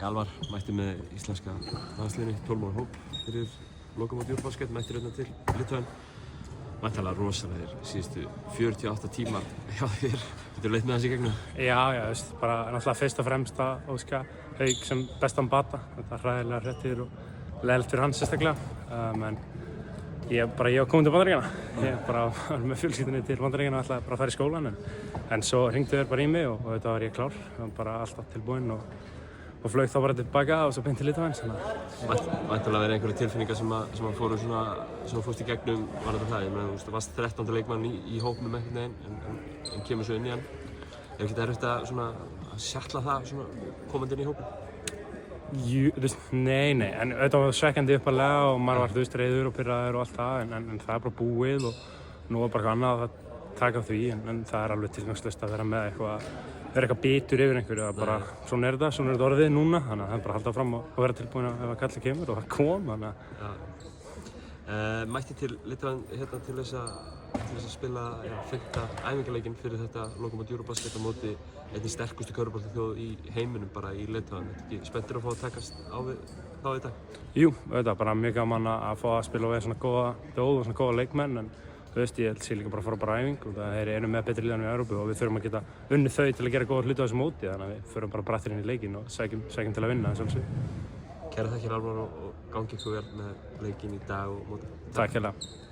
Elvar mætti með íslenska landsliðinu, 12 manna hóp fyrir lokamót Eurobasket, mættir hérna til Litháen. Væntanlega rosalegir síðustu 48 tímar hjá þér. Geturðu leitt með hans í gegnum? Já, bara náttúrulega fyrst og fremst að óska Hauk sem bestan bata. Þetta er hræðilega hrettir og leiðilegt fyrir hann sérstaklega. En ég var komin til Bandaríkjanna. Ég bara var með fjölskyldunni til Bandaríkjanna og ætlaði bara að fara í skólann. En svo hringdu þeir bara í mig og þetta var ég klár. Ég var bara alltaf tilbúinn og flaug þá bara tilbaka og svo beint til Litháens. Væntanlega verið einhverjar tilfinningar sem fóru svona, sem fórst í gegnum varðandi það. Ég meina, þú varst 13. leikmann í hópnum einhvern veginn en kemur svo inn í hann. Er ekkert erfitt að sjatla það svona komandi inn í hópinn? Nei, en þetta var svekkjandi uppalega og maður var reiður og pirraður og allt það en það er bara búið og nú var bara eitthvað annað að taka á því en það er alveg tilgangslaust að vera með eitthvað bitur yfir einhverju. Bara, svona er þetta orðið núna, þannig að það er bara að halda fram og vera tilbúin ef að kallið kemur og það kom. Mætti til Litháen hérna til þess að spila 5. æfingarleikinn fyrir þetta lokamót Eurobasket á móti einni sterkustu körfuboltaþjóð í heiminum bara í Litháen. Ertu ekki spenntur að fá að takast á við þá í dag? Jú, auðvitað, bara mjög gaman að fá að spila við svona góða þjóð og svona góða leikmenn en ég held sé líka bara að fara bara á æfingu og það er með betri liðan í Evrópu og við þurfum að geta unnið þau til að gera góða hluti á þessu móti þannig að við förum bara brattir inn í leikinn og sækjum til að vinna þessu. Kærar þakkir Elvar og gangi ykkur vel með leikinn í dag og móti. Takk hérlega.